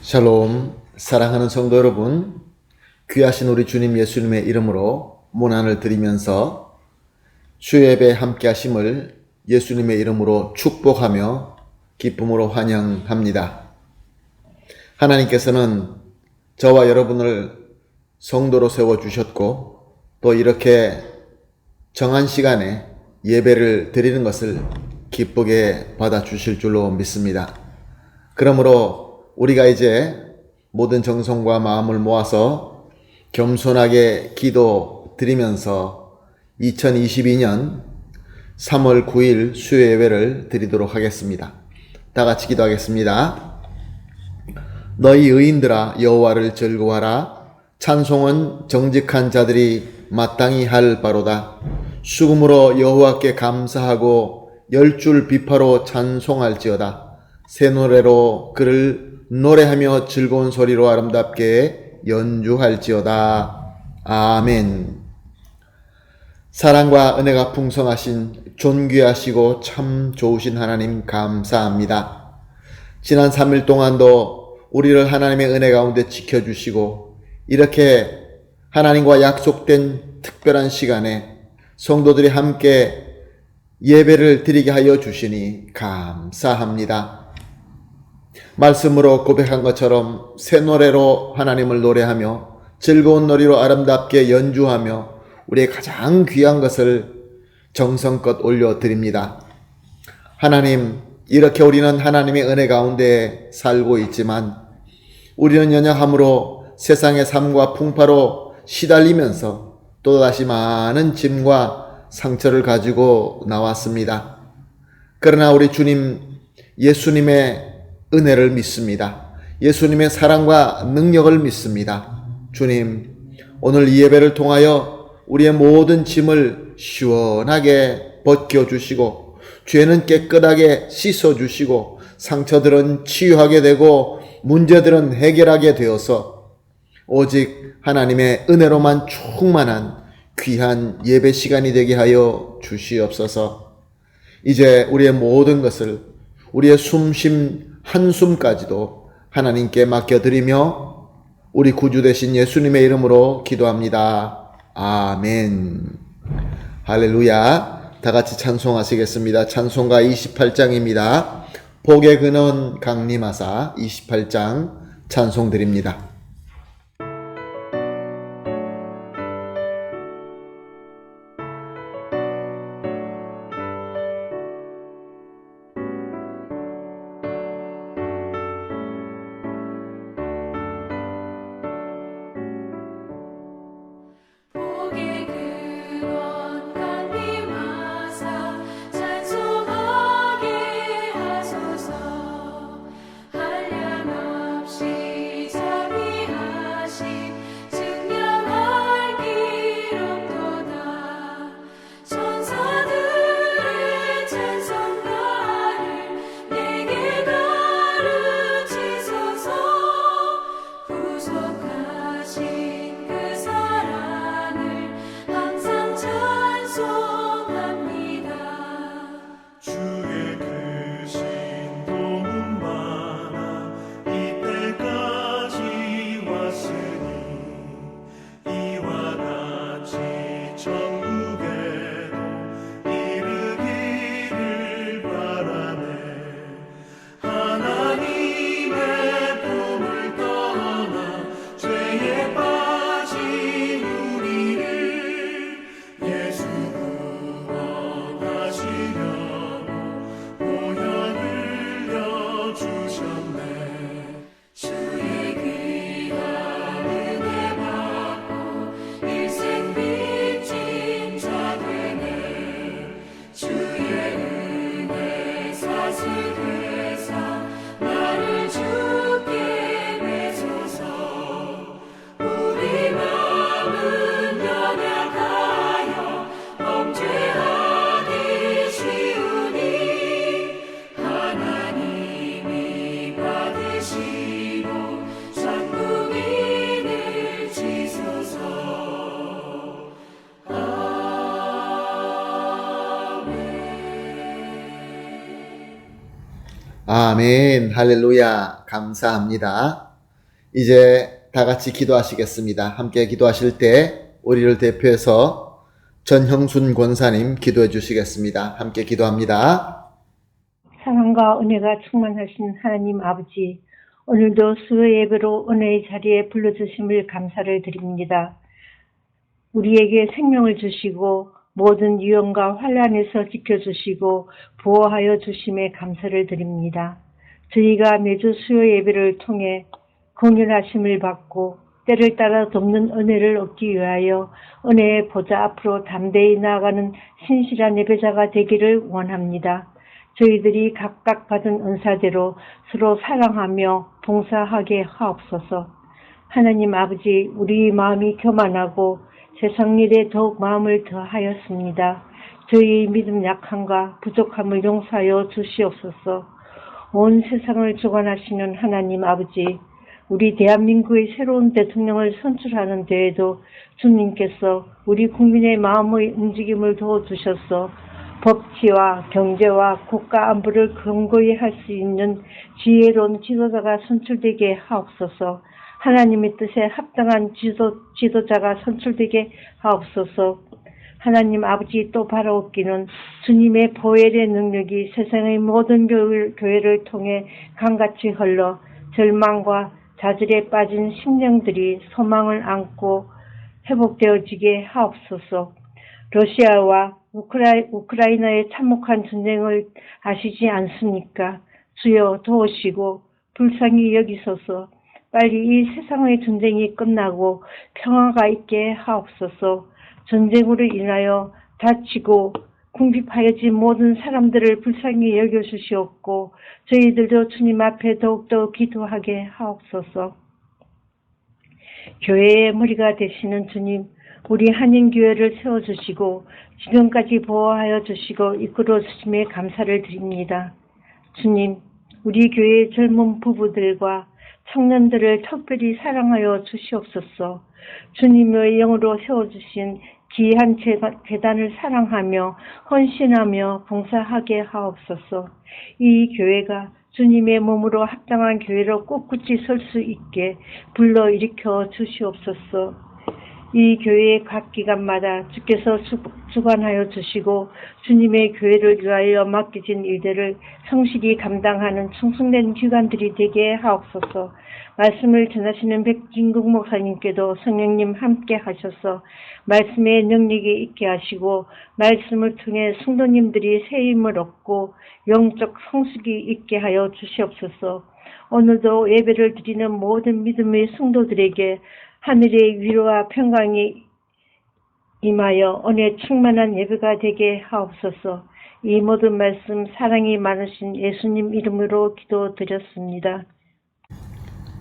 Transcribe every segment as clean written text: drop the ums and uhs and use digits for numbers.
샬롬, 사랑하는 성도 여러분, 귀하신 우리 주님 예수님의 이름으로 문안을 드리면서 주예배 함께 하심을 예수님의 이름으로 축복하며 기쁨으로 환영합니다. 하나님께서는 저와 여러분을 성도로 세워주셨고 또 이렇게 정한 시간에 예배를 드리는 것을 기쁘게 받아주실 줄로 믿습니다. 그러므로 우리가 이제 모든 정성과 마음을 모아서 겸손하게 기도 드리면서 2022년 3월 9일 수요 예배를 드리도록 하겠습니다. 다 같이 기도하겠습니다. 너희 의인들아 여호와를 즐거워하라. 찬송은 정직한 자들이 마땅히 할 바로다. 수금으로 여호와께 감사하고 열줄 비파로 찬송할지어다. 새 노래로 그를 노래하며 즐거운 소리로 아름답게 연주할지어다. 아멘. 사랑과 은혜가 풍성하신 존귀하시고 참 좋으신 하나님 감사합니다. 지난 3일 동안도 우리를 하나님의 은혜 가운데 지켜주시고 이렇게 하나님과 약속된 특별한 시간에 성도들이 함께 예배를 드리게 하여 주시니 감사합니다. 말씀으로 고백한 것처럼 새 노래로 하나님을 노래하며 즐거운 놀이로 아름답게 연주하며 우리의 가장 귀한 것을 정성껏 올려드립니다. 하나님, 이렇게 우리는 하나님의 은혜 가운데 살고 있지만 우리는 연약함으로 세상의 삶과 풍파로 시달리면서 또다시 많은 짐과 상처를 가지고 나왔습니다. 그러나 우리 주님 예수님의 은혜를 믿습니다. 예수님의 사랑과 능력을 믿습니다. 주님, 오늘 이 예배를 통하여 우리의 모든 짐을 시원하게 벗겨주시고 죄는 깨끗하게 씻어주시고 상처들은 치유하게 되고 문제들은 해결하게 되어서 오직 하나님의 은혜로만 충만한 귀한 예배 시간이 되게 하여 주시옵소서. 이제 우리의 모든 것을 우리의 숨쉼 한숨까지도 하나님께 맡겨드리며 우리 구주 되신 예수님의 이름으로 기도합니다. 아멘. 할렐루야. 다 같이 찬송하시겠습니다. 찬송가 28장입니다. 복의 근원 강림하사 28장 찬송 드립니다. 아멘. 할렐루야. 감사합니다. 이제 다 같이 기도하시겠습니다. 함께 기도하실 때 우리를 대표해서 전형순 권사님 기도해 주시겠습니다. 함께 기도합니다. 사랑과 은혜가 충만하신 하나님 아버지, 오늘도 수요 예배로 은혜의 자리에 불러주심을 감사를 드립니다. 우리에게 생명을 주시고 모든 위험과 환난에서 지켜주시고 보호하여 주심에 감사를 드립니다. 저희가 매주 수요 예배를 통해 공연하심을 받고 때를 따라 돕는 은혜를 얻기 위하여 은혜의 보좌 앞으로 담대히 나아가는 신실한 예배자가 되기를 원합니다. 저희들이 각각 받은 은사대로 서로 사랑하며 봉사하게 하옵소서. 하나님 아버지, 우리 마음이 교만하고 세상 일에 더욱 마음을 더하였습니다. 저희의 믿음 약함과 부족함을 용서하여 주시옵소서. 온 세상을 주관하시는 하나님 아버지, 우리 대한민국의 새로운 대통령을 선출하는 데에도 주님께서 우리 국민의 마음의 움직임을 도와주셔서 법치와 경제와 국가 안보를 견고히 할 수 있는 지혜로운 지도자가 선출되게 하옵소서. 하나님의 뜻에 합당한 지도자가 선출되게 하옵소서. 하나님 아버지, 또 바라옵기는 주님의 보혈의 능력이 세상의 모든 교회를 통해 강같이 흘러 절망과 좌절에 빠진 심령들이 소망을 안고 회복되어지게 하옵소서. 러시아와 우크라이나의 참혹한 전쟁을 아시지 않습니까? 주여 도우시고 불쌍히 여기소서. 빨리 이 세상의 전쟁이 끝나고 평화가 있게 하옵소서. 전쟁으로 인하여 다치고 궁핍하여진 모든 사람들을 불쌍히 여겨주시옵고 저희들도 주님 앞에 더욱더 기도하게 하옵소서. 교회의 머리가 되시는 주님, 우리 한인교회를 세워주시고 지금까지 보호하여 주시고 이끌어 주심에 감사를 드립니다. 주님, 우리 교회의 젊은 부부들과 청년들을 특별히 사랑하여 주시옵소서. 주님의 영으로 세워주신 귀한 재단을 사랑하며 헌신하며 봉사하게 하옵소서. 이 교회가 주님의 몸으로 합당한 교회로 꿋꿋이 설 수 있게 불러일으켜 주시옵소서. 이 교회의 각 기관마다 주께서 주관하여 주시고 주님의 교회를 위하여 맡겨진 일들을 성실히 감당하는 충성된 기관들이 되게 하옵소서. 말씀을 전하시는 백진국 목사님께도 성령님 함께 하셔서 말씀의 능력이 있게 하시고 말씀을 통해 성도님들이 새 힘을 얻고 영적 성숙이 있게 하여 주시옵소서. 오늘도 예배를 드리는 모든 믿음의 성도들에게 하늘의 위로와 평강이 임하여 은혜 충만한 예배가 되게 하옵소서. 이 모든 말씀 사랑이 많으신 예수님 이름으로 기도드렸습니다.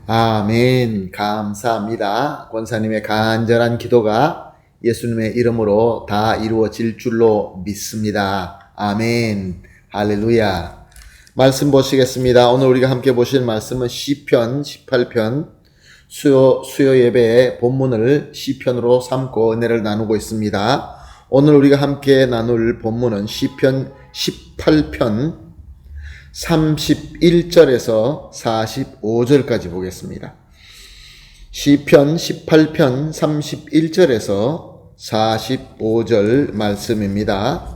아멘. 감사합니다. 권사님의 간절한 기도가 예수님의 이름으로 다 이루어질 줄로 믿습니다. 아멘. 할렐루야. 말씀 보시겠습니다. 오늘 우리가 함께 보실 말씀은 시편 18편 수요 예배의 본문을 시편으로 삼고 은혜를 나누고 있습니다. 오늘 우리가 함께 나눌 본문은 시편 18편 31절에서 45절까지 보겠습니다. 시편 18편 31절에서 45절 말씀입니다.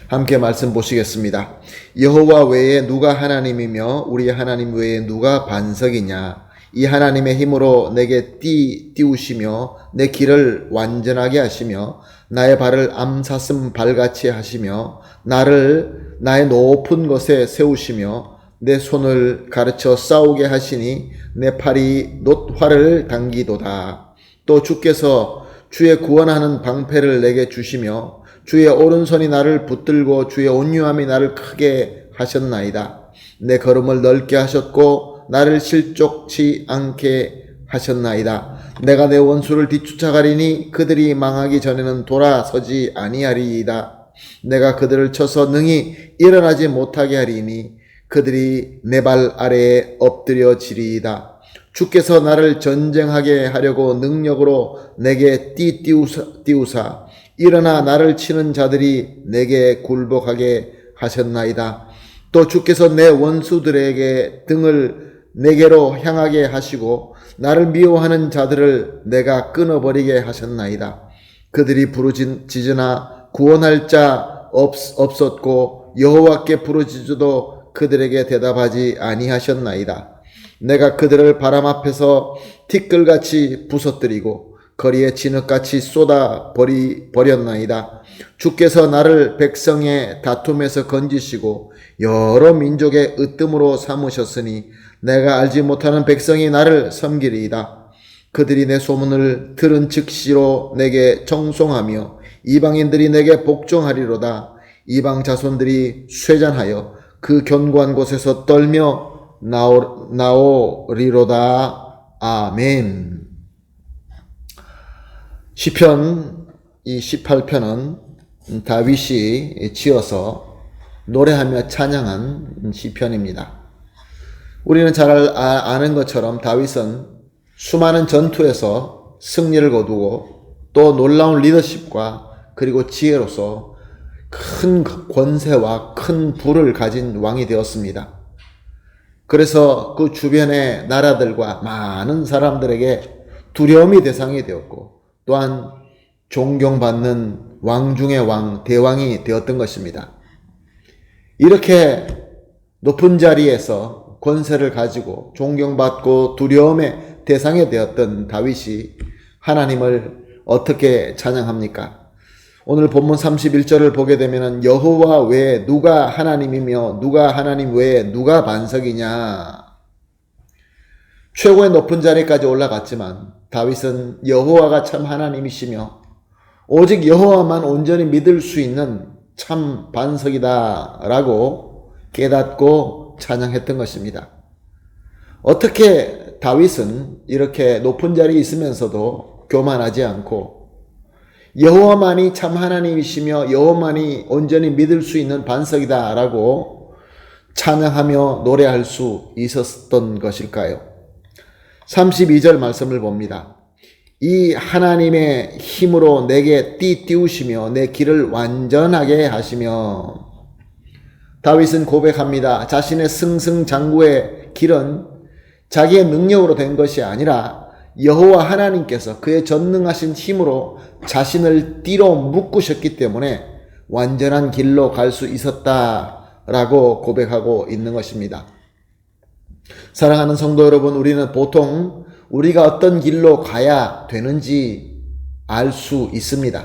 함께 말씀 보시겠습니다. 여호와 외에 누가 하나님이며 우리 하나님 외에 누가 반석이냐. 이 하나님의 힘으로 내게 띄우시며 내 길을 완전하게 하시며 나의 발을 암사슴 발같이 하시며 나를 나의 높은 곳에 세우시며 내 손을 가르쳐 싸우게 하시니 내 팔이 놋활을 당기도다. 또 주께서 주의 구원하는 방패를 내게 주시며 주의 오른손이 나를 붙들고 주의 온유함이 나를 크게 하셨나이다. 내 걸음을 넓게 하셨고 나를 실족치 않게 하셨나이다. 내가 내 원수를 뒤쫓아가리니 그들이 망하기 전에는 돌아서지 아니하리이다. 내가 그들을 쳐서 능히 일어나지 못하게 하리니 그들이 내 발 아래에 엎드려지리이다. 주께서 나를 전쟁하게 하려고 능력으로 내게 띄우사 일어나 나를 치는 자들이 내게 굴복하게 하셨나이다. 또 주께서 내 원수들에게 등을 내게로 향하게 하시고 나를 미워하는 자들을 내가 끊어버리게 하셨나이다. 그들이 부르짖으나 구원할 자 없었고 여호와께 부르짖어도 그들에게 대답하지 아니하셨나이다. 내가 그들을 바람 앞에서 티끌같이 부서뜨리고 거리에 진흙같이 쏟아 버렸나이다. 주께서 나를 백성의 다툼에서 건지시고 여러 민족의 으뜸으로 삼으셨으니 내가 알지 못하는 백성이 나를 섬기리이다. 그들이 내 소문을 들은 즉시로 내게 정송하며 이방인들이 내게 복종하리로다. 이방 자손들이 쇠잔하여 그 견고한 곳에서 떨며 나오리로다. 아멘. 시편 이 18편은 다윗이 지어서 노래하며 찬양한 시편입니다. 우리는 잘 아는 것처럼 다윗은 수많은 전투에서 승리를 거두고 또 놀라운 리더십과 그리고 지혜로서 큰 권세와 큰 부를 가진 왕이 되었습니다. 그래서 그 주변의 나라들과 많은 사람들에게 두려움의 대상이 되었고 또한 존경받는 왕 중의 왕, 대왕이 되었던 것입니다. 이렇게 높은 자리에서 권세를 가지고 존경받고 두려움의 대상이 되었던 다윗이 하나님을 어떻게 찬양합니까? 오늘 본문 31절을 보게 되면 여호와 외에 누가 하나님이며 누가 하나님 외에 누가 반석이냐. 최고의 높은 자리까지 올라갔지만 다윗은 여호와가 참 하나님이시며 오직 여호와만 온전히 믿을 수 있는 참 반석이다 라고 깨닫고 찬양했던 것입니다. 어떻게 다윗은 이렇게 높은 자리에 있으면서도 교만하지 않고 여호와만이 참 하나님이시며 여호와만이 온전히 믿을 수 있는 반석이다 라고 찬양하며 노래할 수 있었던 것일까요? 32절 말씀을 봅니다. 이 하나님의 힘으로 내게 띠우시며 내 길을 완전하게 하시며. 다윗은 고백합니다. 자신의 승승장구의 길은 자기의 능력으로 된 것이 아니라 여호와 하나님께서 그의 전능하신 힘으로 자신을 띠로 묶으셨기 때문에 완전한 길로 갈 수 있었다라고 고백하고 있는 것입니다. 사랑하는 성도 여러분, 우리는 보통 우리가 어떤 길로 가야 되는지 알 수 있습니다.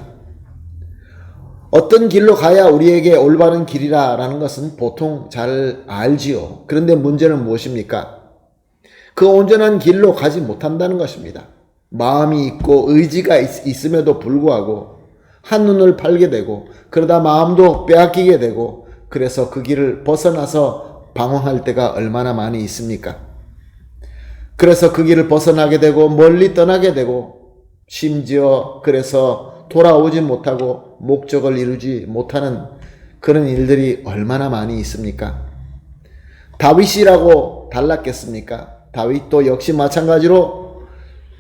어떤 길로 가야 우리에게 올바른 길이라는 것은 보통 잘 알지요. 그런데 문제는 무엇입니까? 그 온전한 길로 가지 못한다는 것입니다. 마음이 있고 의지가 있음에도 불구하고 한눈을 팔게 되고 그러다 마음도 빼앗기게 되고 그래서 그 길을 벗어나서 방황할 때가 얼마나 많이 있습니까? 그래서 그 길을 벗어나게 되고 멀리 떠나게 되고 심지어 그래서 돌아오지 못하고 목적을 이루지 못하는 그런 일들이 얼마나 많이 있습니까? 다윗이라고 달랐겠습니까? 다윗도 역시 마찬가지로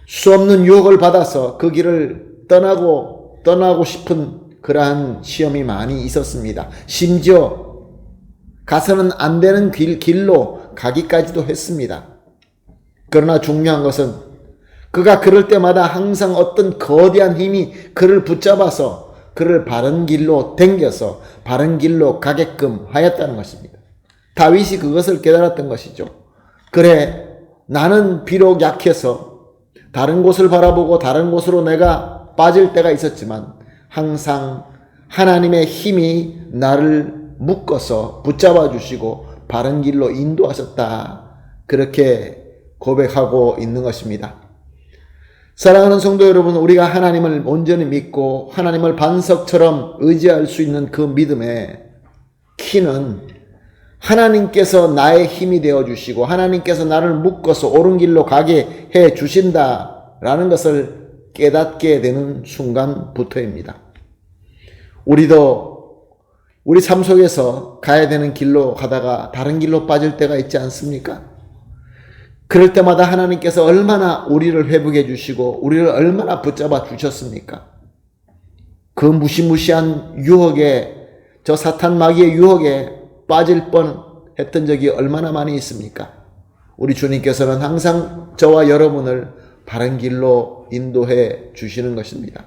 수없는 유혹을 받아서 그 길을 떠나고 싶은 그러한 시험이 많이 있었습니다. 심지어 가서는 안 되는 길로 가기까지도 했습니다. 그러나 중요한 것은 그가 그럴 때마다 항상 어떤 거대한 힘이 그를 붙잡아서 그를 바른 길로 당겨서 바른 길로 가게끔 하였다는 것입니다. 다윗이 그것을 깨달았던 것이죠. 그래, 나는 비록 약해서 다른 곳을 바라보고 다른 곳으로 내가 빠질 때가 있었지만 항상 하나님의 힘이 나를 묶어서 붙잡아 주시고 바른 길로 인도하셨다. 그렇게 고백하고 있는 것입니다. 사랑하는 성도 여러분, 우리가 하나님을 온전히 믿고 하나님을 반석처럼 의지할 수 있는 그 믿음의 키는 하나님께서 나의 힘이 되어주시고 하나님께서 나를 묶어서 옳은 길로 가게 해 주신다라는 것을 깨닫게 되는 순간부터입니다. 우리도 우리 삶 속에서 가야 되는 길로 가다가 다른 길로 빠질 때가 있지 않습니까? 그럴 때마다 하나님께서 얼마나 우리를 회복해 주시고 우리를 얼마나 붙잡아 주셨습니까? 그 무시무시한 유혹에, 저 사탄 마귀의 유혹에 빠질 뻔했던 적이 얼마나 많이 있습니까? 우리 주님께서는 항상 저와 여러분을 바른 길로 인도해 주시는 것입니다.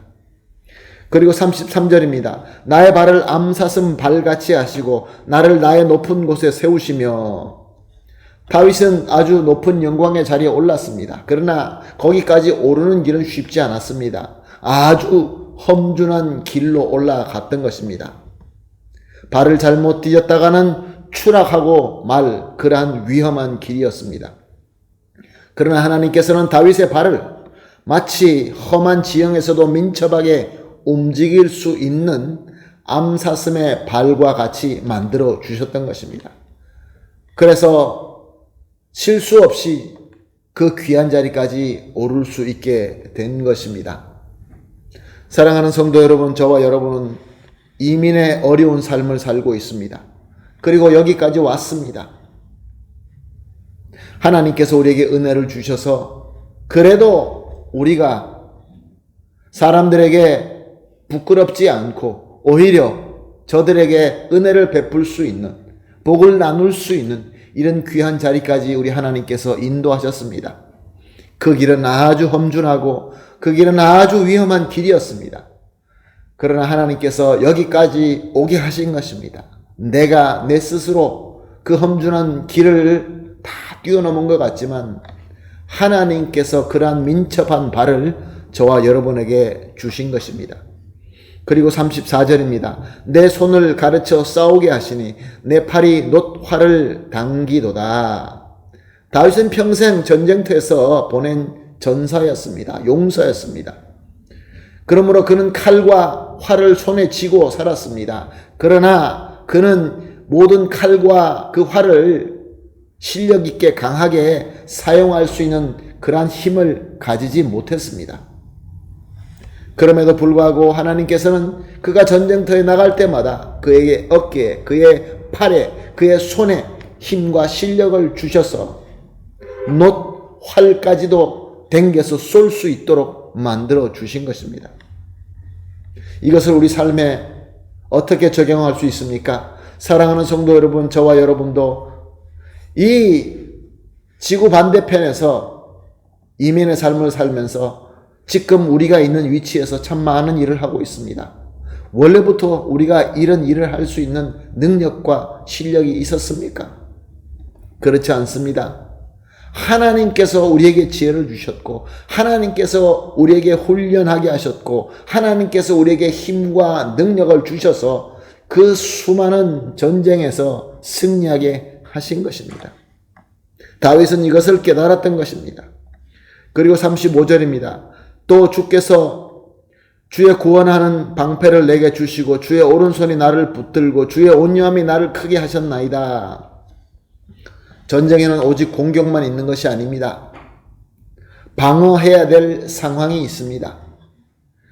그리고 33절입니다. 나의 발을 암사슴 발같이 하시고 나를 나의 높은 곳에 세우시며. 다윗은 아주 높은 영광의 자리에 올랐습니다. 그러나 거기까지 오르는 길은 쉽지 않았습니다. 아주 험준한 길로 올라갔던 것입니다. 발을 잘못 디뎠다가는 추락하고 말 그러한 위험한 길이었습니다. 그러나 하나님께서는 다윗의 발을 마치 험한 지형에서도 민첩하게 움직일 수 있는 암사슴의 발과 같이 만들어 주셨던 것입니다. 그래서 실수 없이 그 귀한 자리까지 오를 수 있게 된 것입니다. 사랑하는 성도 여러분, 저와 여러분은 이민의 어려운 삶을 살고 있습니다. 그리고 여기까지 왔습니다. 하나님께서 우리에게 은혜를 주셔서 그래도 우리가 사람들에게 부끄럽지 않고 오히려 저들에게 은혜를 베풀 수 있는, 복을 나눌 수 있는 이런 귀한 자리까지 우리 하나님께서 인도하셨습니다. 그 길은 아주 험준하고 그 길은 아주 위험한 길이었습니다. 그러나 하나님께서 여기까지 오게 하신 것입니다. 내가 내 스스로 그 험준한 길을 다 뛰어넘은 것 같지만 하나님께서 그러한 민첩한 발을 저와 여러분에게 주신 것입니다. 그리고 34절입니다. 내 손을 가르쳐 싸우게 하시니 내 팔이 놋활을 당기도다. 다윗은 평생 전쟁터에서 보낸 전사였습니다. 용사였습니다. 그러므로 그는 칼과 활을 손에 쥐고 살았습니다. 그러나 그는 모든 칼과 그 활을 실력 있게 강하게 사용할 수 있는 그러한 힘을 가지지 못했습니다. 그럼에도 불구하고 하나님께서는 그가 전쟁터에 나갈 때마다 그에게 어깨에, 그의 팔에, 그의 손에 힘과 실력을 주셔서 놋 활까지도 당겨서 쏠 수 있도록 만들어 주신 것입니다. 이것을 우리 삶에 어떻게 적용할 수 있습니까? 사랑하는 성도 여러분, 저와 여러분도 이 지구 반대편에서 이민의 삶을 살면서 지금 우리가 있는 위치에서 참 많은 일을 하고 있습니다. 원래부터 우리가 이런 일을 할 수 있는 능력과 실력이 있었습니까? 그렇지 않습니다. 하나님께서 우리에게 지혜를 주셨고 하나님께서 우리에게 훈련하게 하셨고 하나님께서 우리에게 힘과 능력을 주셔서 그 수많은 전쟁에서 승리하게 하신 것입니다. 다윗은 이것을 깨달았던 것입니다. 그리고 35절입니다. 또 주께서 주의 구원하는 방패를 내게 주시고 주의 오른손이 나를 붙들고 주의 온유함이 나를 크게 하셨나이다. 전쟁에는 오직 공격만 있는 것이 아닙니다. 방어해야 될 상황이 있습니다.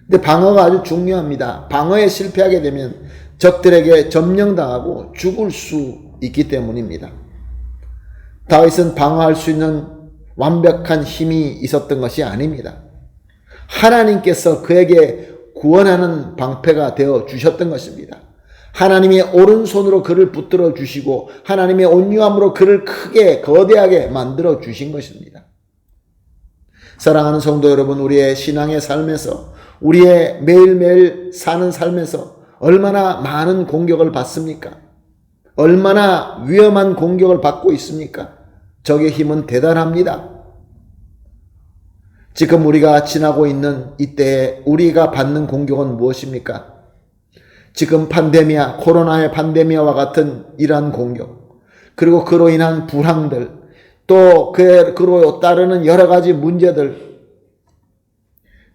근데 방어가 아주 중요합니다. 방어에 실패하게 되면 적들에게 점령당하고 죽을 수 있기 때문입니다. 다윗은 방어할 수 있는 완벽한 힘이 있었던 것이 아닙니다. 하나님께서 그에게 구원하는 방패가 되어 주셨던 것입니다. 하나님의 오른손으로 그를 붙들어 주시고 하나님의 온유함으로 그를 크게 거대하게 만들어 주신 것입니다. 사랑하는 성도 여러분, 우리의 신앙의 삶에서 우리의 매일매일 사는 삶에서 얼마나 많은 공격을 받습니까? 얼마나 위험한 공격을 받고 있습니까? 적의 힘은 대단합니다. 지금 우리가 지나고 있는 이때에 우리가 받는 공격은 무엇입니까? 지금 팬데미아, 코로나의 팬데미아와 같은 이러한 공격, 그리고 그로 인한 불황들, 또 그로 따르는 여러 가지 문제들,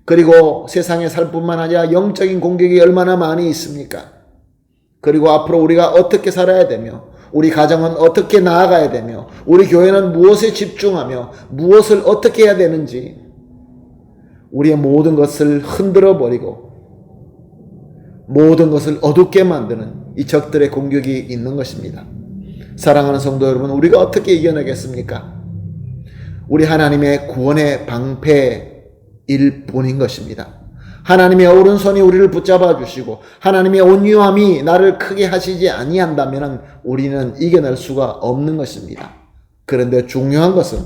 그리고 세상에 살 뿐만 아니라 영적인 공격이 얼마나 많이 있습니까? 그리고 앞으로 우리가 어떻게 살아야 되며 우리 가정은 어떻게 나아가야 되며 우리 교회는 무엇에 집중하며 무엇을 어떻게 해야 되는지 우리의 모든 것을 흔들어 버리고 모든 것을 어둡게 만드는 이 적들의 공격이 있는 것입니다. 사랑하는 성도 여러분, 우리가 어떻게 이겨내겠습니까? 우리 하나님의 구원의 방패일 뿐인 것입니다. 하나님의 오른손이 우리를 붙잡아 주시고 하나님의 온유함이 나를 크게 하시지 아니한다면 우리는 이겨낼 수가 없는 것입니다. 그런데 중요한 것은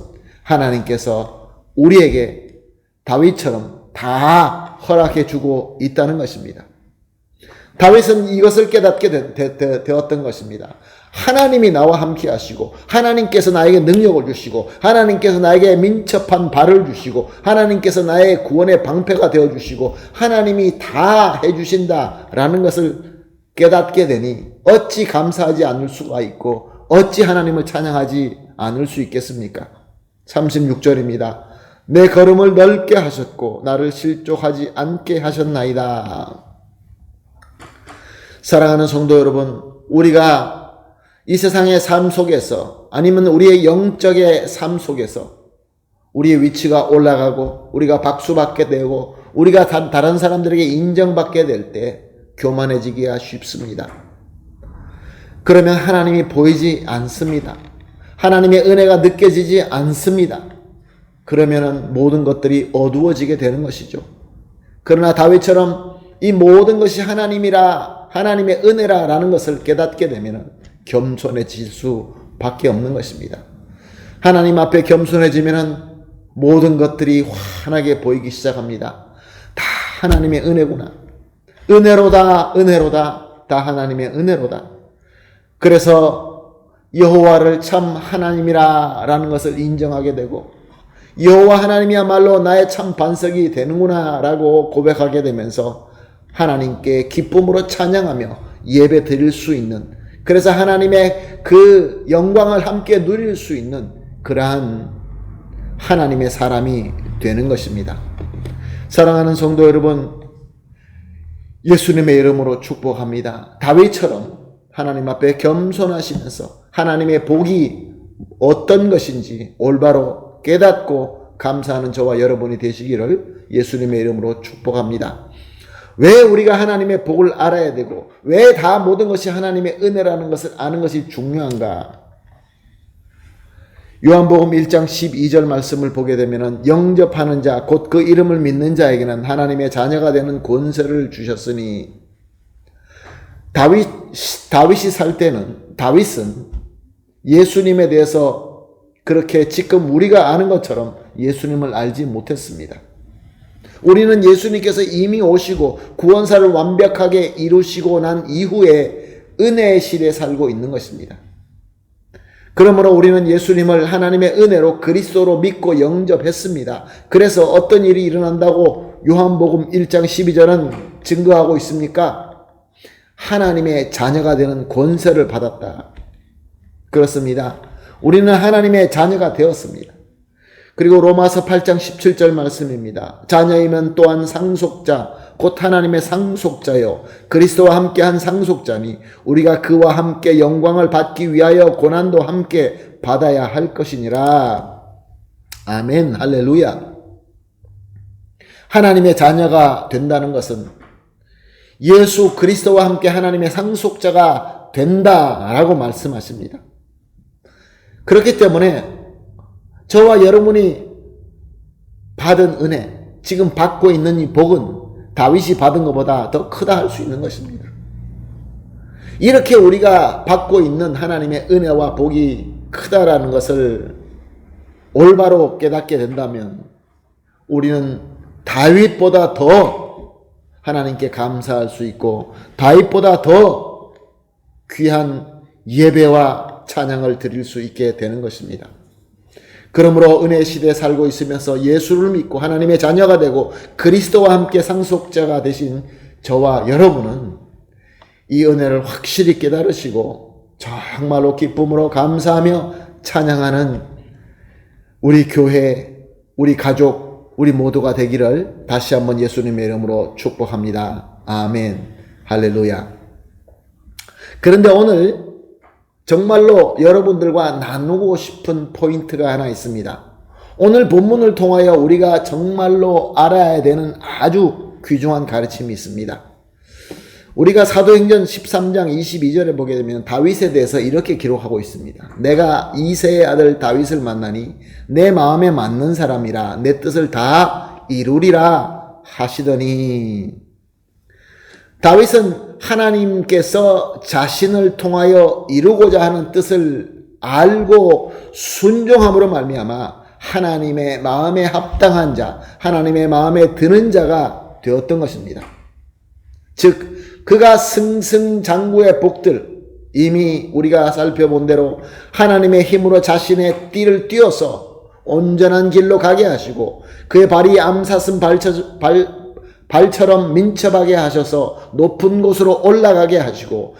하나님께서 우리에게 다윗처럼 다 허락해 주고 있다는 것입니다. 다윗은 이것을 깨닫게 되었던 것입니다. 하나님이 나와 함께 하시고, 하나님께서 나에게 능력을 주시고, 하나님께서 나에게 민첩한 발을 주시고, 하나님께서 나의 구원의 방패가 되어 주시고, 하나님이 다 해주신다라는 것을 깨닫게 되니 어찌 감사하지 않을 수가 있고 어찌 하나님을 찬양하지 않을 수 있겠습니까? 36절입니다. 내 걸음을 넓게 하셨고 나를 실족하지 않게 하셨나이다. 사랑하는 성도 여러분, 우리가 이 세상의 삶 속에서 아니면 우리의 영적의 삶 속에서 우리의 위치가 올라가고 우리가 박수받게 되고 우리가 다른 사람들에게 인정받게 될 때 교만해지기가 쉽습니다. 그러면 하나님이 보이지 않습니다. 하나님의 은혜가 느껴지지 않습니다. 그러면은 모든 것들이 어두워지게 되는 것이죠. 그러나 다윗처럼 이 모든 것이 하나님이라, 하나님의 은혜라라는 것을 깨닫게 되면은 겸손해질 수밖에 없는 것입니다. 하나님 앞에 겸손해지면은 모든 것들이 환하게 보이기 시작합니다. 다 하나님의 은혜구나. 은혜로다, 은혜로다, 다 하나님의 은혜로다. 그래서 여호와를 참 하나님이라라는 것을 인정하게 되고 여호와 하나님이야말로 나의 참 반석이 되는구나 라고 고백하게 되면서 하나님께 기쁨으로 찬양하며 예배 드릴 수 있는, 그래서 하나님의 그 영광을 함께 누릴 수 있는 그러한 하나님의 사람이 되는 것입니다. 사랑하는 성도 여러분, 예수님의 이름으로 축복합니다. 다윗처럼 하나님 앞에 겸손하시면서 하나님의 복이 어떤 것인지 올바로 깨닫고 감사하는 저와 여러분이 되시기를 예수님의 이름으로 축복합니다. 왜 우리가 하나님의 복을 알아야 되고 왜 다 모든 것이 하나님의 은혜라는 것을 아는 것이 중요한가? 요한복음 1장 12절 말씀을 보게 되면 영접하는 자 곧 그 이름을 믿는 자에게는 하나님의 자녀가 되는 권세를 주셨으니, 다윗이 살 때는 다윗은 예수님에 대해서 그렇게 지금 우리가 아는 것처럼 예수님을 알지 못했습니다. 우리는 예수님께서 이미 오시고 구원사를 완벽하게 이루시고 난 이후에 은혜의 시대에 살고 있는 것입니다. 그러므로 우리는 예수님을 하나님의 은혜로 그리스도로 믿고 영접했습니다. 그래서 어떤 일이 일어난다고 요한복음 1장 12절은 증거하고 있습니까? 하나님의 자녀가 되는 권세를 받았다. 그렇습니다. 우리는 하나님의 자녀가 되었습니다. 그리고 로마서 8장 17절 말씀입니다. 자녀이면 또한 상속자 곧 하나님의 상속자요 그리스도와 함께한 상속자니 우리가 그와 함께 영광을 받기 위하여 고난도 함께 받아야 할 것이니라. 아멘, 할렐루야. 하나님의 자녀가 된다는 것은 예수 그리스도와 함께 하나님의 상속자가 된다라고 말씀하십니다. 그렇기 때문에 저와 여러분이 받은 은혜, 지금 받고 있는 이 복은 다윗이 받은 것보다 더 크다 할 수 있는 것입니다. 이렇게 우리가 받고 있는 하나님의 은혜와 복이 크다라는 것을 올바로 깨닫게 된다면 우리는 다윗보다 더 하나님께 감사할 수 있고 다윗보다 더 귀한 예배와 찬양을 드릴 수 있게 되는 것입니다. 그러므로 은혜 시대에 살고 있으면서 예수를 믿고 하나님의 자녀가 되고 그리스도와 함께 상속자가 되신 저와 여러분은 이 은혜를 확실히 깨달으시고 정말로 기쁨으로 감사하며 찬양하는 우리 교회, 우리 가족, 우리 모두가 되기를 다시 한번 예수님의 이름으로 축복합니다. 아멘, 할렐루야. 그런데 오늘 정말로 여러분들과 나누고 싶은 포인트가 하나 있습니다. 오늘 본문을 통하여 우리가 정말로 알아야 되는 아주 귀중한 가르침이 있습니다. 우리가 사도행전 13장 22절에 보게 되면 다윗에 대해서 이렇게 기록하고 있습니다. 내가 이새의 아들 다윗을 만나니 내 마음에 맞는 사람이라 내 뜻을 다 이루리라 하시더니, 다윗은 하나님께서 자신을 통하여 이루고자 하는 뜻을 알고 순종함으로 말미암아 하나님의 마음에 합당한 자, 하나님의 마음에 드는 자가 되었던 것입니다. 즉 그가 승승장구의 복들, 이미 우리가 살펴본 대로 하나님의 힘으로 자신의 띠를 띄어서 온전한 길로 가게 하시고 그의 발이 암사슴 발처럼 민첩하게 하셔서 높은 곳으로 올라가게 하시고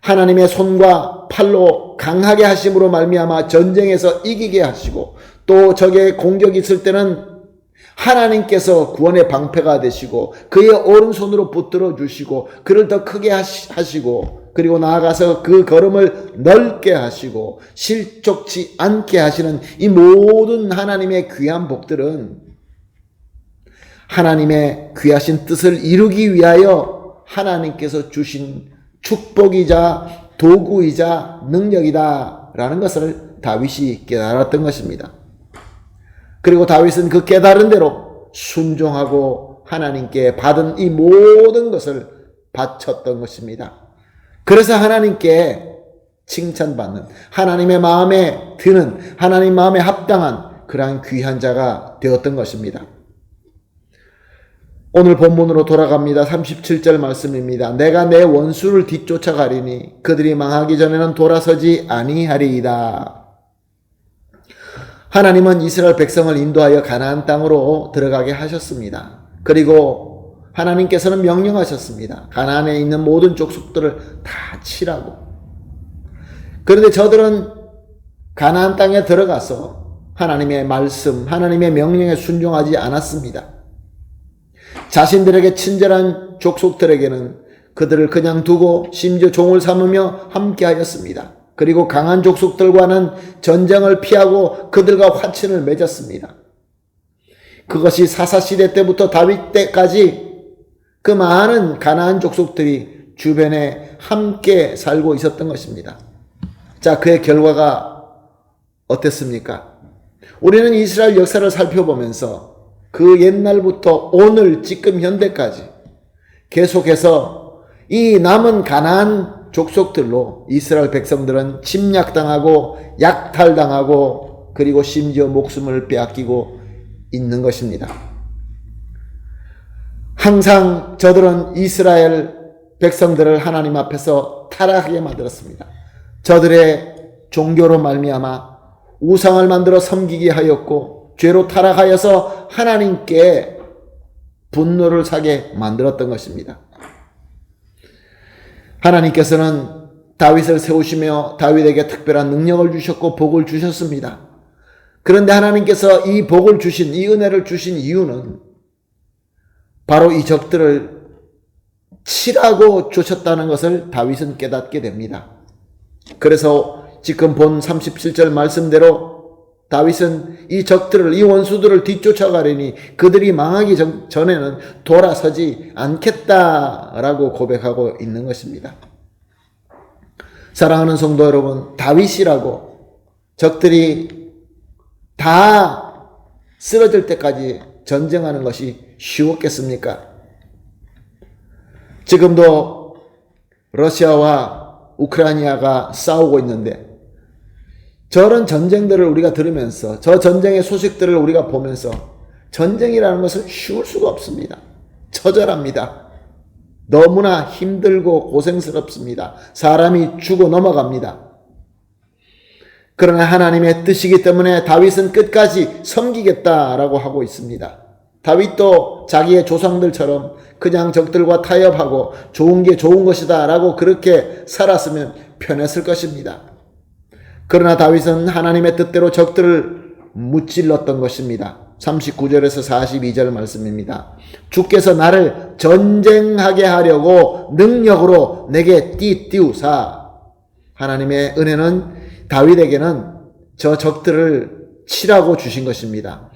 하나님의 손과 팔로 강하게 하심으로 말미암아 전쟁에서 이기게 하시고 또 적의 공격이 있을 때는 하나님께서 구원의 방패가 되시고 그의 오른손으로 붙들어 주시고 그를 더 크게 하시고 그리고 나아가서 그 걸음을 넓게 하시고 실족치 않게 하시는 이 모든 하나님의 귀한 복들은 하나님의 귀하신 뜻을 이루기 위하여 하나님께서 주신 축복이자 도구이자 능력이다라는 것을 다윗이 깨달았던 것입니다. 그리고 다윗은 그 깨달은 대로 순종하고 하나님께 받은 이 모든 것을 바쳤던 것입니다. 그래서 하나님께 칭찬받는, 하나님의 마음에 드는, 하나님 마음에 합당한 그러한 귀한 자가 되었던 것입니다. 오늘 본문으로 돌아갑니다. 37절 말씀입니다. 내가 내 원수를 뒤쫓아가리니 그들이 망하기 전에는 돌아서지 아니하리이다. 하나님은 이스라엘 백성을 인도하여 가나안 땅으로 들어가게 하셨습니다. 그리고 하나님께서는 명령하셨습니다. 가나안에 있는 모든 족속들을 다 치라고. 그런데 저들은 가나안 땅에 들어가서 하나님의 말씀, 하나님의 명령에 순종하지 않았습니다. 자신들에게 친절한 족속들에게는 그들을 그냥 두고 심지어 종을 삼으며 함께하였습니다. 그리고 강한 족속들과는 전쟁을 피하고 그들과 화친을 맺었습니다. 그것이 사사시대 때부터 다윗 때까지 그 많은 가나안 족속들이 주변에 함께 살고 있었던 것입니다. 자, 그의 결과가 어땠습니까? 우리는 이스라엘 역사를 살펴보면서 그 옛날부터 오늘 지금 현대까지 계속해서 이 남은 가나안 족속들로 이스라엘 백성들은 침략당하고 약탈당하고 그리고 심지어 목숨을 빼앗기고 있는 것입니다. 항상 저들은 이스라엘 백성들을 하나님 앞에서 타락하게 만들었습니다. 저들의 종교로 말미암아 우상을 만들어 섬기게 하였고 죄로 타락하여서 하나님께 분노를 사게 만들었던 것입니다. 하나님께서는 다윗을 세우시며 다윗에게 특별한 능력을 주셨고 복을 주셨습니다. 그런데 하나님께서 이 복을 주신, 이 은혜를 주신 이유는 바로 이 적들을 치라고 주셨다는 것을 다윗은 깨닫게 됩니다. 그래서 지금 본 37절 말씀대로 다윗은 이 적들을, 이 원수들을 뒤쫓아가려니 그들이 망하기 전에는 돌아서지 않겠다라고 고백하고 있는 것입니다. 사랑하는 성도 여러분, 다윗이라고 적들이 다 쓰러질 때까지 전쟁하는 것이 쉬웠겠습니까? 지금도 러시아와 우크라이나가 싸우고 있는데 저런 전쟁들을 우리가 들으면서 저 전쟁의 소식들을 우리가 보면서 전쟁이라는 것은 쉬울 수가 없습니다. 처절합니다. 너무나 힘들고 고생스럽습니다. 사람이 죽어 넘어갑니다. 그러나 하나님의 뜻이기 때문에 다윗은 끝까지 섬기겠다라고 하고 있습니다. 다윗도 자기의 조상들처럼 그냥 적들과 타협하고 좋은 게 좋은 것이다 라고 그렇게 살았으면 편했을 것입니다. 그러나 다윗은 하나님의 뜻대로 적들을 무찔렀던 것입니다. 39절에서 42절 말씀입니다. 주께서 나를 전쟁하게 하려고 능력으로 내게 띄우사. 하나님의 은혜는 다윗에게는 저 적들을 치라고 주신 것입니다.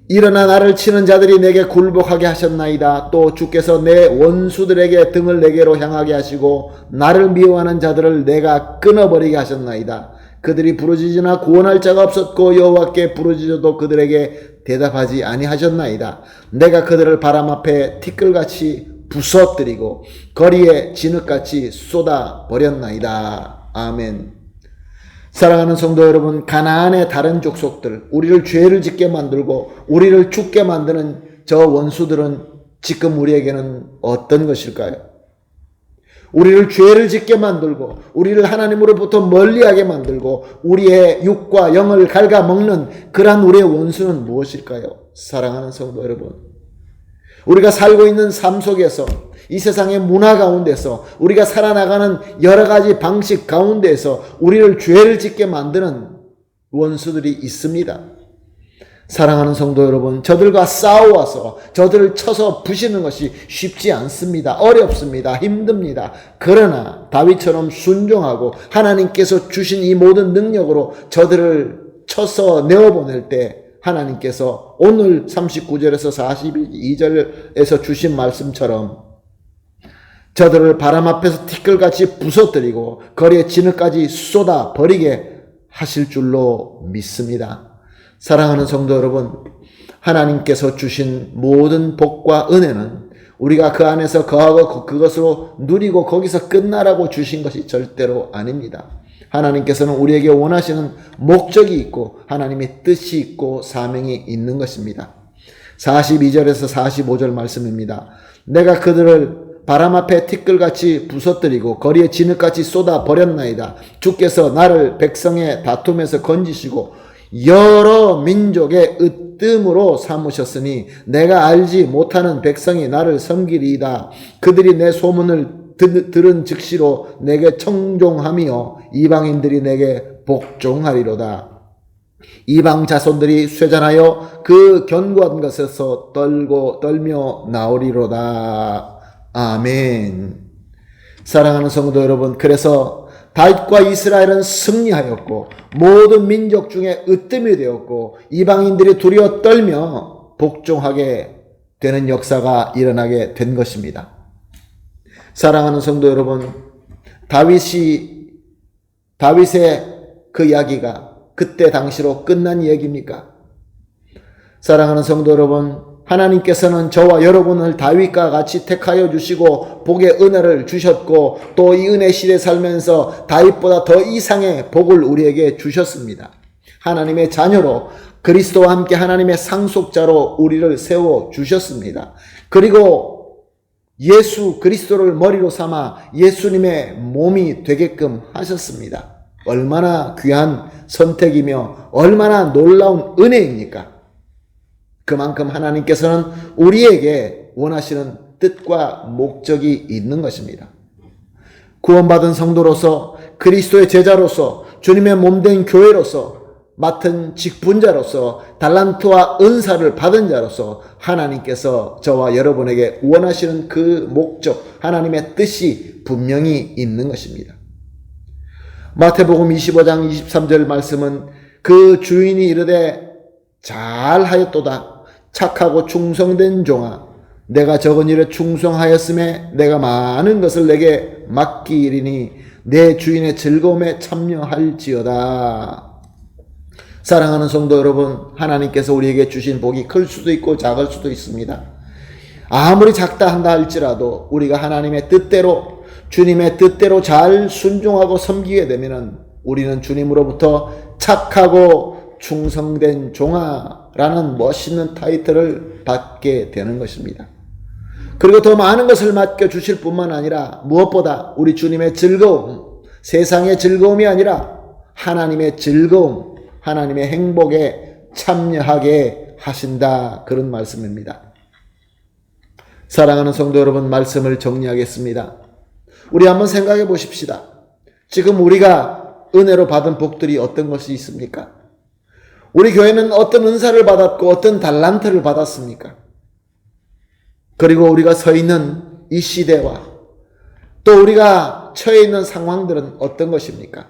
일어나 나를 치는 자들이 내게 굴복하게 하셨나이다. 또 주께서 내 원수들에게 등을 내게로 향하게 하시고 나를 미워하는 자들을 내가 끊어버리게 하셨나이다. 그들이 부르짖으나 구원할 자가 없었고 여호와께 부르짖어도 그들에게 대답하지 아니하셨나이다. 내가 그들을 바람 앞에 티끌같이 부서뜨리고 거리에 진흙같이 쏟아버렸나이다. 아멘. 사랑하는 성도 여러분, 가나안의 다른 족속들, 우리를 죄를 짓게 만들고 우리를 죽게 만드는 저 원수들은 지금 우리에게는 어떤 것일까요? 우리를 죄를 짓게 만들고 우리를 하나님으로부터 멀리하게 만들고 우리의 육과 영을 갉아먹는 그러한 우리의 원수는 무엇일까요? 사랑하는 성도 여러분, 우리가 살고 있는 삶 속에서, 이 세상의 문화 가운데서, 우리가 살아나가는 여러 가지 방식 가운데서 우리를 죄를 짓게 만드는 원수들이 있습니다. 사랑하는 성도 여러분, 저들과 싸워서 저들을 쳐서 부시는 것이 쉽지 않습니다. 어렵습니다. 힘듭니다. 그러나 다윗처럼 순종하고 하나님께서 주신 이 모든 능력으로 저들을 쳐서 내어보낼 때 하나님께서 오늘 39절에서 42절에서 주신 말씀처럼 저들을 바람 앞에서 티끌같이 부서뜨리고 거리에 진흙까지 쏟아 버리게 하실 줄로 믿습니다. 사랑하는 성도 여러분, 하나님께서 주신 모든 복과 은혜는 우리가 그 안에서 거하고 그것으로 누리고 거기서 끝나라고 주신 것이 절대로 아닙니다. 하나님께서는 우리에게 원하시는 목적이 있고 하나님의 뜻이 있고 사명이 있는 것입니다. 42절에서 45절 말씀입니다. 내가 그들을 바람 앞에 티끌같이 부서뜨리고 거리에 진흙같이 쏟아 버렸나이다. 주께서 나를 백성의 다툼에서 건지시고 여러 민족의 으뜸으로 삼으셨으니 내가 알지 못하는 백성이 나를 섬기리이다. 그들이 내 소문을 들은 즉시로 내게 청종하며 이방인들이 내게 복종하리로다. 이방 자손들이 쇠잔하여 그 견고한 것에서 떨며 나오리로다. 아멘. 사랑하는 성도 여러분, 그래서 다윗과 이스라엘은 승리하였고 모든 민족 중에 으뜸이 되었고 이방인들이 두려워 떨며 복종하게 되는 역사가 일어나게 된 것입니다. 사랑하는 성도 여러분, 다윗의 그 이야기가 그때 당시로 끝난 얘기입니까? 사랑하는 성도 여러분, 하나님께서는 저와 여러분을 다윗과 같이 택하여 주시고 복의 은혜를 주셨고 또 이 은혜 시대에 살면서 다윗보다 더 이상의 복을 우리에게 주셨습니다. 하나님의 자녀로 그리스도와 함께 하나님의 상속자로 우리를 세워 주셨습니다. 그리고 예수 그리스도를 머리로 삼아 예수님의 몸이 되게끔 하셨습니다. 얼마나 귀한 선택이며 얼마나 놀라운 은혜입니까? 그만큼 하나님께서는 우리에게 원하시는 뜻과 목적이 있는 것입니다. 구원받은 성도로서 그리스도의 제자로서 주님의 몸된 교회로서 맡은 직분자로서 달란트와 은사를 받은 자로서 하나님께서 저와 여러분에게 원하시는 그 목적, 하나님의 뜻이 분명히 있는 것입니다. 마태복음 25장 23절 말씀은 그 주인이 이르되 잘하였도다 착하고 충성된 종아, 내가 적은 일에 충성하였음에 내가 많은 것을 내게 맡기리니 내 주인의 즐거움에 참여할지어다. 사랑하는 성도 여러분, 하나님께서 우리에게 주신 복이 클 수도 있고 작을 수도 있습니다. 아무리 작다 한다 할지라도 우리가 하나님의 뜻대로, 주님의 뜻대로 잘 순종하고 섬기게 되면 우리는 주님으로부터 착하고 충성된 종아라는 멋있는 타이틀을 받게 되는 것입니다. 그리고 더 많은 것을 맡겨주실 뿐만 아니라 무엇보다 우리 주님의 즐거움, 세상의 즐거움이 아니라 하나님의 즐거움, 하나님의 행복에 참여하게 하신다, 그런 말씀입니다. 사랑하는 성도 여러분, 말씀을 정리하겠습니다. 우리 한번 생각해 보십시다. 지금 우리가 은혜로 받은 복들이 어떤 것이 있습니까? 우리 교회는 어떤 은사를 받았고 어떤 달란트를 받았습니까? 그리고 우리가 서 있는 이 시대와 또 우리가 처해 있는 상황들은 어떤 것입니까?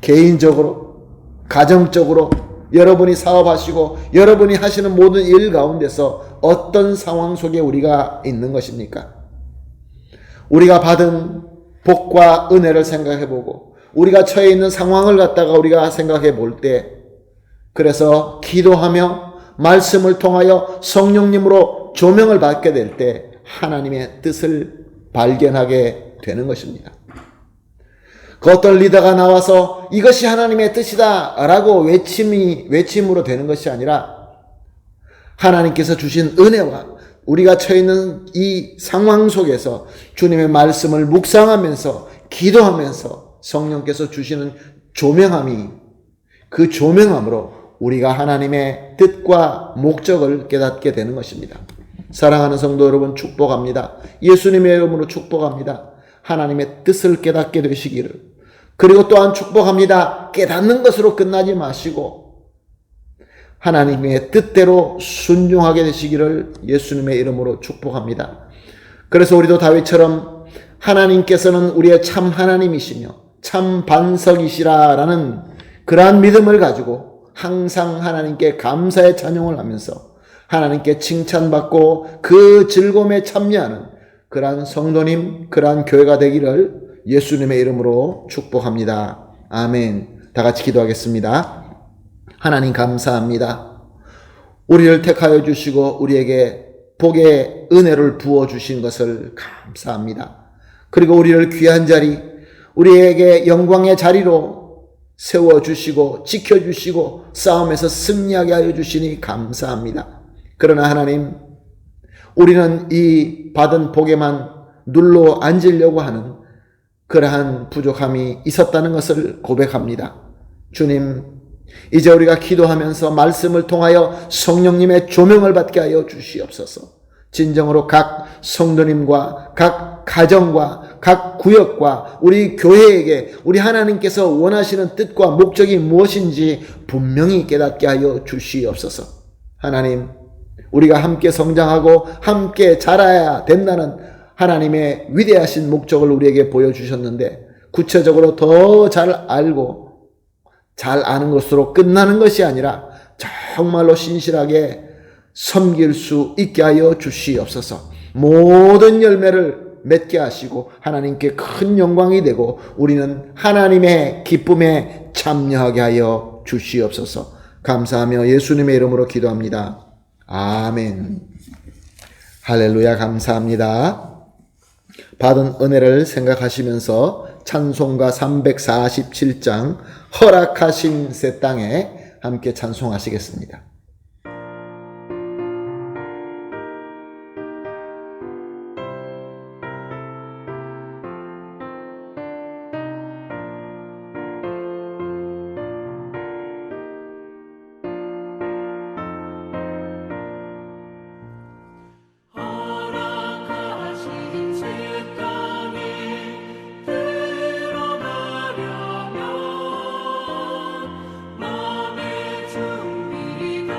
개인적으로, 가정적으로 여러분이 사업하시고 여러분이 하시는 모든 일 가운데서 어떤 상황 속에 우리가 있는 것입니까? 우리가 받은 복과 은혜를 생각해보고 우리가 처해 있는 상황을 갖다가 우리가 생각해 볼 때, 그래서 기도하며 말씀을 통하여 성령님으로 조명을 받게 될 때 하나님의 뜻을 발견하게 되는 것입니다. 어떤 리더가 나와서 이것이 하나님의 뜻이다 라고 외침으로 되는 것이 아니라 하나님께서 주신 은혜와 우리가 처해 있는 이 상황 속에서 주님의 말씀을 묵상하면서 기도하면서 성령께서 주시는 조명함이, 그 조명함으로 우리가 하나님의 뜻과 목적을 깨닫게 되는 것입니다. 사랑하는 성도 여러분, 축복합니다. 예수님의 이름으로 축복합니다. 하나님의 뜻을 깨닫게 되시기를. 그리고 또한 축복합니다. 깨닫는 것으로 끝나지 마시고 하나님의 뜻대로 순종하게 되시기를 예수님의 이름으로 축복합니다. 그래서 우리도 다윗처럼 하나님께서는 우리의 참 하나님이시며 참 반석이시라라는 그러한 믿음을 가지고 항상 하나님께 감사의 찬양을 하면서 하나님께 칭찬받고 그 즐거움에 참여하는 그러한 성도님, 그러한 교회가 되기를 예수님의 이름으로 축복합니다. 아멘. 다 같이 기도하겠습니다. 하나님 감사합니다. 우리를 택하여 주시고 우리에게 복의 은혜를 부어주신 것을 감사합니다. 그리고 우리를 귀한 자리, 우리에게 영광의 자리로 세워주시고 지켜주시고 싸움에서 승리하게 하여 주시니 감사합니다. 그러나 하나님, 우리는 이 받은 복에만 눌러 앉으려고 하는 그러한 부족함이 있었다는 것을 고백합니다. 주님, 이제 우리가 기도하면서 말씀을 통하여 성령님의 조명을 받게 하여 주시옵소서. 진정으로 각 성도님과 각 가정과 각 구역과 우리 교회에게 우리 하나님께서 원하시는 뜻과 목적이 무엇인지 분명히 깨닫게 하여 주시옵소서. 하나님, 우리가 함께 성장하고 함께 자라야 된다는 하나님의 위대하신 목적을 우리에게 보여주셨는데 구체적으로 더 잘 알고 잘 아는 것으로 끝나는 것이 아니라 정말로 신실하게 섬길 수 있게 하여 주시옵소서. 모든 열매를 맺게 하시고 하나님께 큰 영광이 되고 우리는 하나님의 기쁨에 참여하게 하여 주시옵소서. 감사하며 예수님의 이름으로 기도합니다. 아멘. 할렐루야. 감사합니다. 받은 은혜를 생각하시면서 찬송가 347장 허락하신 새 땅에 함께 찬송하시겠습니다. 들어가려면 마음의 준비가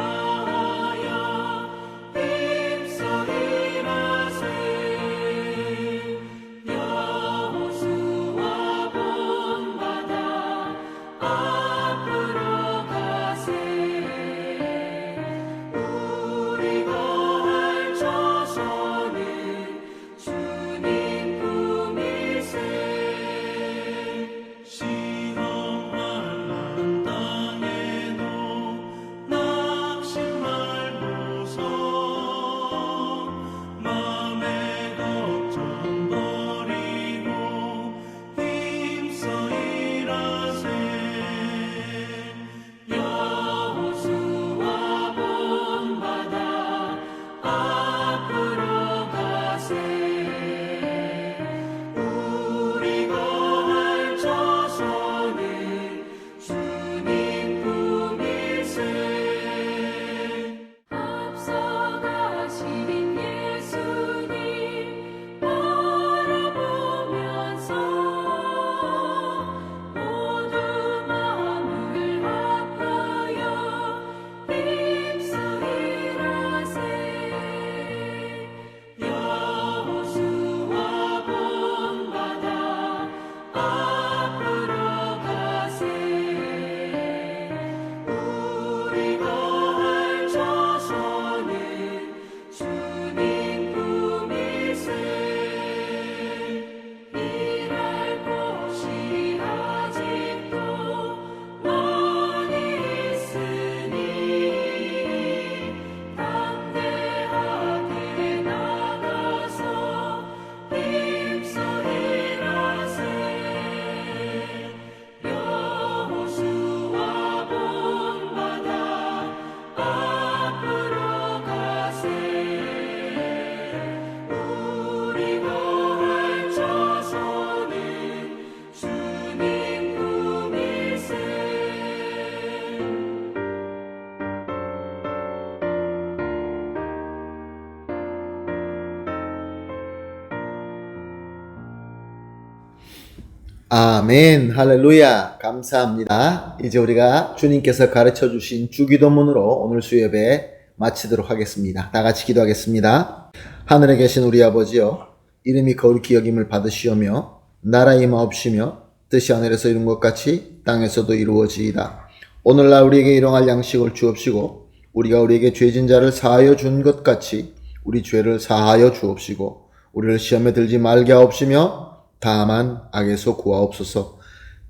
아멘, 할렐루야, 감사합니다. 이제 우리가 주님께서 가르쳐 주신 주기도문으로 오늘 수요예배 마치도록 하겠습니다. 다 같이 기도하겠습니다. 하늘에 계신 우리 아버지여, 이름이 거룩히 여김을 받으시오며 나라의 임하옵시며 뜻이 하늘에서 이룬 것 같이 땅에서도 이루어지이다. 오늘날 우리에게 일용할 양식을 주옵시고 우리가 우리에게 죄진 자를 사하여 준 것 같이 우리 죄를 사하여 주옵시고 우리를 시험에 들지 말게 하옵시며 다만 악에서 구하옵소서.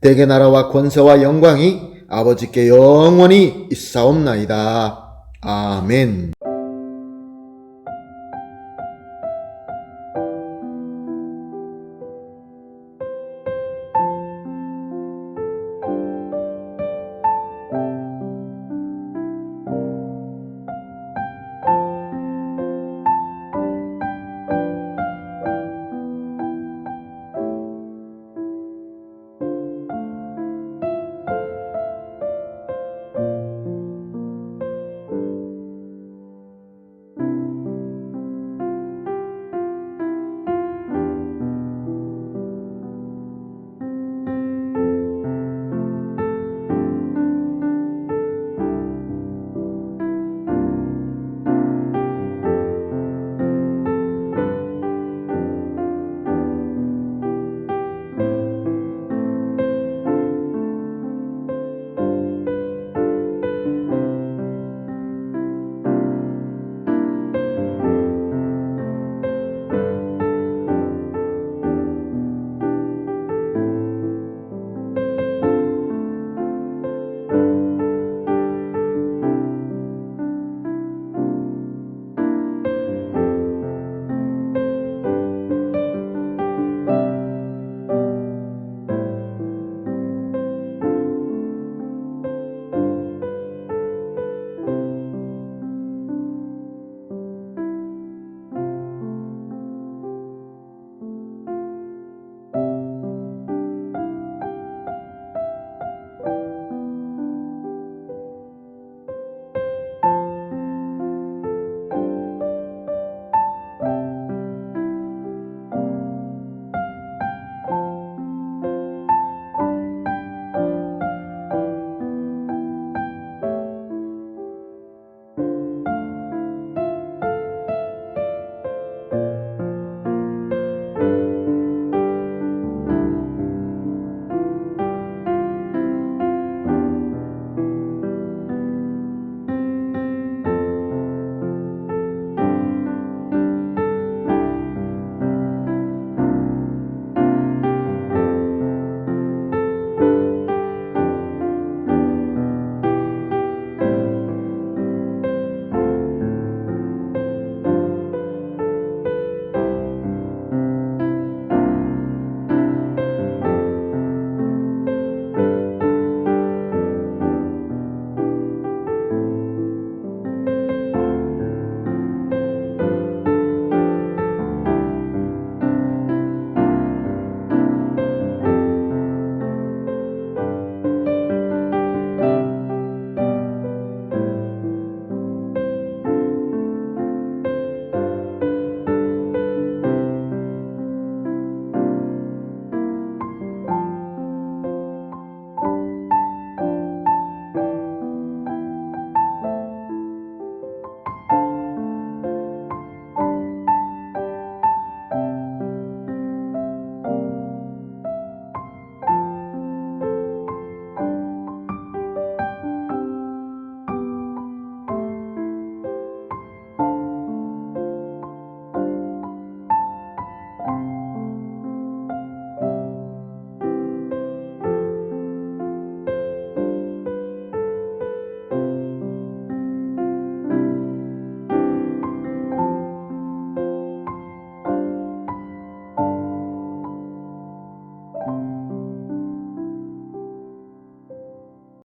대개 나라와 권세와 영광이 아버지께 영원히 있사옵나이다. 아멘.